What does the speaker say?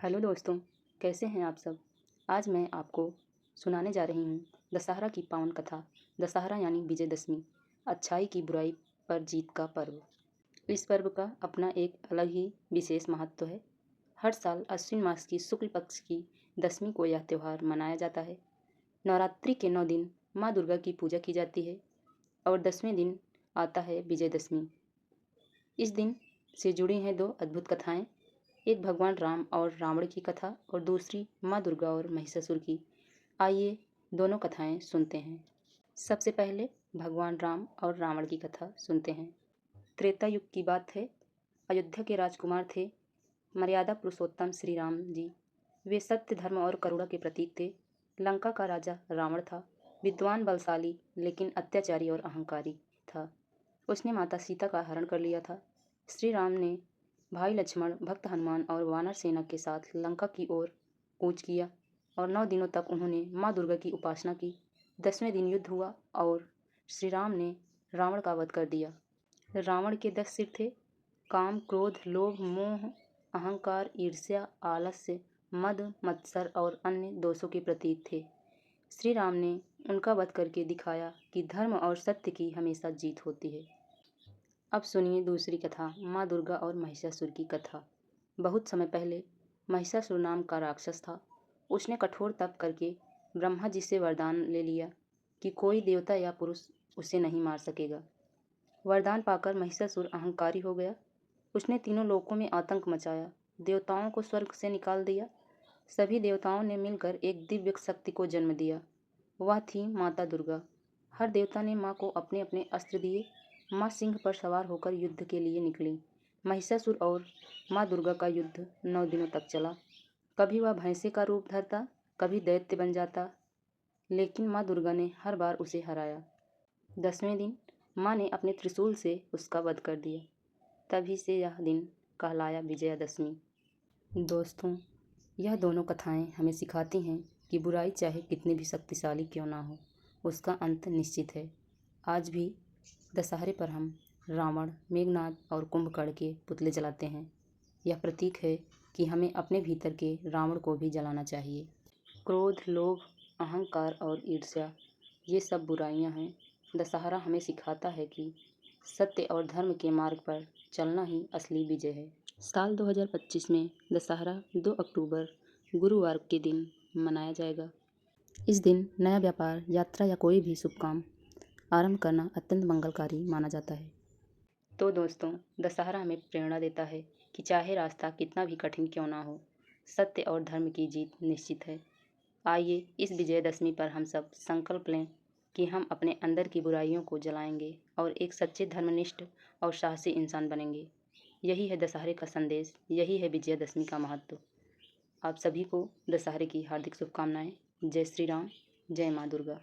Hello दोस्तों, कैसे हैं आप सब। आज मैं आपको सुनाने जा रही हूँ दशहरा की पावन कथा। दशहरा यानी विजयदशमी, अच्छाई की बुराई पर जीत का पर्व। इस पर्व का अपना एक अलग ही विशेष महत्व है। हर साल अश्विन मास की शुक्ल पक्ष की दशमी को यह त्यौहार मनाया जाता है। नवरात्रि के 9 दिन माँ दुर्गा की पूजा की जाती है और 10वें दिन आता है विजयदशमी। इस दिन से जुड़ी हैं दो अद्भुत कथाएं, एक भगवान राम और रावण की कथा और दूसरी माँ दुर्गा और महिषासुर की। आइए दोनों कथाएं सुनते हैं। सबसे पहले भगवान राम और रावण की कथा सुनते हैं। त्रेता युग की बात है। अयोध्या के राजकुमार थे मर्यादा पुरुषोत्तम श्री राम जी। वे सत्य, धर्म और करुणा के प्रतीक थे। लंका का राजा रावण था, विद्वान, बलशाली, लेकिन अत्याचारी और अहंकारी था। उसने माता सीता का हरण कर लिया था। श्री राम ने भाई लक्ष्मण, भक्त हनुमान और वानर सेना के साथ लंका की ओर कूच किया और 9 दिनों तक उन्होंने माँ दुर्गा की उपासना की। 10वें दिन युद्ध हुआ और श्री राम ने रावण का वध कर दिया। रावण के 10 सिर थे। काम, क्रोध, लोभ, मोह, अहंकार, ईर्ष्या, आलस्य, मद, मत्सर और अन्य दोषों के प्रतीक थे। श्री राम ने उनका वध करके दिखाया कि धर्म और सत्य की हमेशा जीत होती है। अब सुनिए दूसरी कथा, माँ दुर्गा और महिषासुर की कथा। बहुत समय पहले महिषासुर नाम का राक्षस था। उसने कठोर तप करके ब्रह्मा जी से वरदान ले लिया कि कोई देवता या पुरुष उसे नहीं मार सकेगा। वरदान पाकर महिषासुर अहंकारी हो गया। उसने तीनों लोकों में आतंक मचाया, देवताओं को स्वर्ग से निकाल दिया। सभी देवताओं ने मिलकर एक दिव्य शक्ति को जन्म दिया। वह थी माता दुर्गा। हर देवता ने माँ को अपने अपने अस्त्र दिए। माँ सिंह पर सवार होकर युद्ध के लिए निकली। महिषासुर और माँ दुर्गा का युद्ध 9 दिनों तक चला। कभी वह भैंसे का रूप धरता, कभी दैत्य बन जाता, लेकिन माँ दुर्गा ने हर बार उसे हराया। 10वें दिन माँ ने अपने त्रिशूल से उसका वध कर दिया। तभी से यह दिन कहलाया विजयादशमी। दोस्तों, यह दोनों कथाएं हमें सिखाती हैं कि बुराई चाहे कितनी भी शक्तिशाली क्यों ना हो, उसका अंत निश्चित है। आज भी दशहरे पर हम रावण, मेघनाद और कुंभकर्ण के पुतले जलाते हैं। यह प्रतीक है कि हमें अपने भीतर के रावण को भी जलाना चाहिए। क्रोध, लोभ, अहंकार और ईर्ष्या, ये सब बुराइयां हैं। दशहरा हमें सिखाता है कि सत्य और धर्म के मार्ग पर चलना ही असली विजय है। साल 2025 में दशहरा 2 अक्टूबर गुरुवार के दिन मनाया जाएगा। इस दिन नया व्यापार, यात्रा या कोई भी शुभ काम आरंभ करना अत्यंत मंगलकारी माना जाता है। तो दोस्तों, दशहरा हमें प्रेरणा देता है कि चाहे रास्ता कितना भी कठिन क्यों ना हो, सत्य और धर्म की जीत निश्चित है। आइए इस विजयदशमी पर हम सब संकल्प लें कि हम अपने अंदर की बुराइयों को जलाएंगे और एक सच्चे, धर्मनिष्ठ और साहसी इंसान बनेंगे। यही है दशहरे का संदेश, यही है विजयदशमी का महत्व। आप सभी को दशहरे की हार्दिक शुभकामनाएं। जय श्री राम, जय माँ दुर्गा।